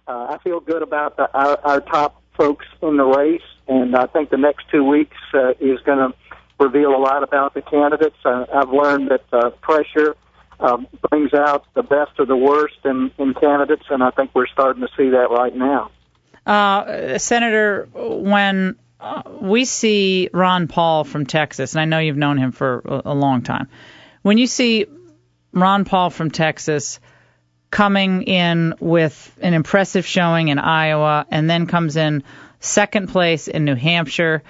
I feel good about our top folks in the race, and I think the next 2 weeks is going to reveal a lot about the candidates. I've learned that pressure brings out the best or the worst in candidates, and I think we're starting to see that right now. Senator, when we see Ron Paul from Texas, and I know you've known him for a long time, when you see Ron Paul from Texas coming in with an impressive showing in Iowa and then comes in second place in New Hampshire,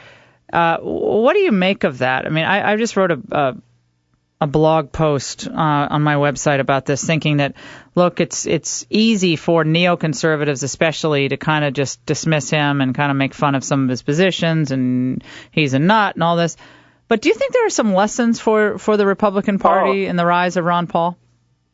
what do you make of that? I mean, I just wrote a blog post on my website about this, thinking that, look, it's easy for neoconservatives especially to kind of just dismiss him and kind of make fun of some of his positions and he's a nut and all this. But do you think there are some lessons for the Republican Party in the rise of Ron Paul?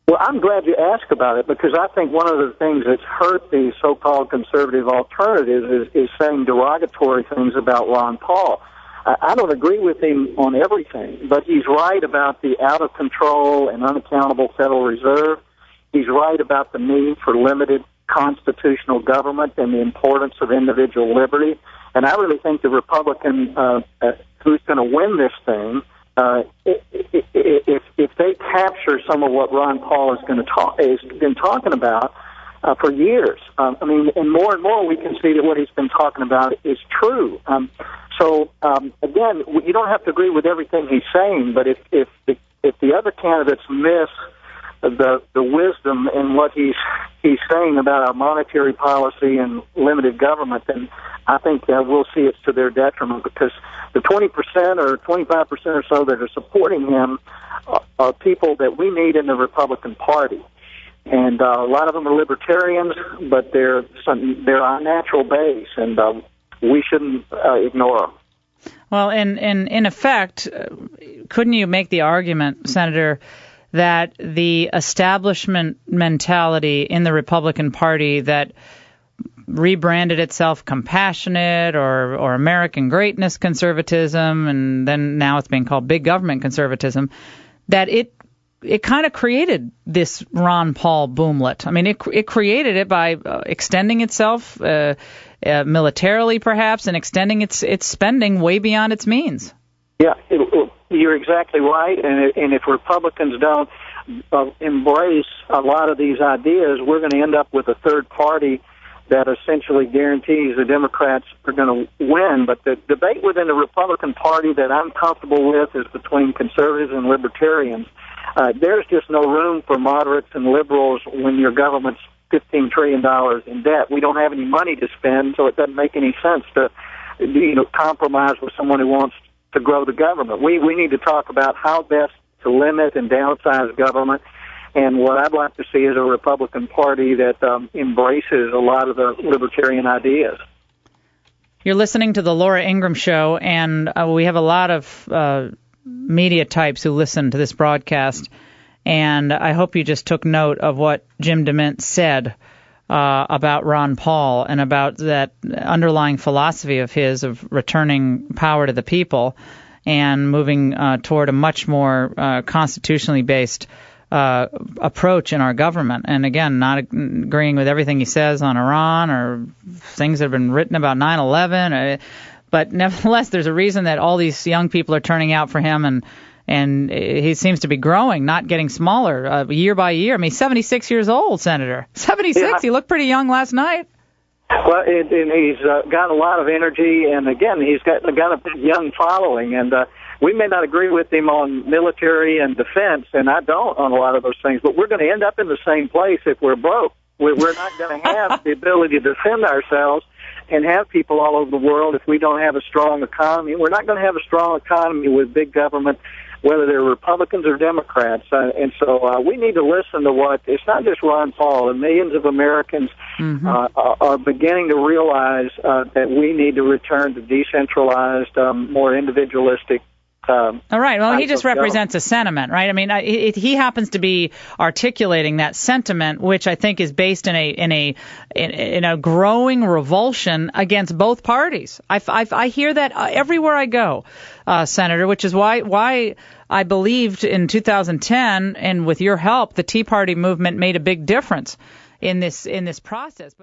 Well, I'm glad you asked about it, because I think one of the things that's hurt the so-called conservative alternatives is saying derogatory things about Ron Paul. I don't agree with him on everything, but he's right about the out-of-control and unaccountable Federal Reserve. He's right about the need for limited constitutional government and the importance of individual liberty. And I really think the Republican who's going to win this thing, if they capture some of what Ron Paul has been talking about for years, and more we can see that what he's been talking about is true. Again, you don't have to agree with everything he's saying, but if the other candidates miss the wisdom in what he's saying about our monetary policy and limited government, then I think we'll see it's to their detriment, because the 20% or 25% or so that are supporting him are people that we need in the Republican Party. And a lot of them are libertarians, but they're our natural base, and we shouldn't ignore them. Well, in effect, couldn't you make the argument, Senator, that the establishment mentality in the Republican Party that rebranded itself compassionate or American greatness conservatism, and then now it's being called big government conservatism, that it kind of created this Ron Paul boomlet? I mean, it created it by extending itself militarily, perhaps, and extending its spending way beyond its means. Yeah, you're exactly right. And if Republicans don't embrace a lot of these ideas, we're going to end up with a third party that essentially guarantees the Democrats are going to win. But the debate within the Republican Party that I'm comfortable with is between conservatives and libertarians. There's just no room for moderates and liberals when your government's $15 trillion in debt. We don't have any money to spend, so it doesn't make any sense to compromise with someone who wants to grow the government. We need to talk about how best to limit and downsize government. And what I'd like to see is a Republican Party that embraces a lot of the libertarian ideas. You're listening to the Laura Ingraham Show, and we have a lot of media types who listen to this broadcast, and I hope you just took note of what Jim DeMint said about Ron Paul and about that underlying philosophy of his of returning power to the people and moving toward a much more constitutionally based approach in our government. And again, not agreeing with everything he says on Iran or things that have been written about 9/11. But nevertheless, there's a reason that all these young people are turning out for him, and he seems to be growing, not getting smaller year by year. I mean, he's 76 years old, Senator. 76. Yeah. He looked pretty young last night. Well, and he's got a lot of energy, and again, he's got a big young following, and we may not agree with him on military and defense, and I don't on a lot of those things, but we're going to end up in the same place if we're broke. We're not going to have the ability to defend ourselves and have people all over the world if we don't have a strong economy. We're not going to have a strong economy with big government, whether they're Republicans or Democrats. And so we need to listen to what, it's not just Ron Paul, and millions of Americans are beginning to realize that we need to return to decentralized, more individualistic. All right. Well, he just represents a sentiment, right? I mean, he happens to be articulating that sentiment, which I think is based in a growing revulsion against both parties. I hear that everywhere I go, Senator, which is why I believed in 2010, and with your help, the Tea Party movement made a big difference in this process.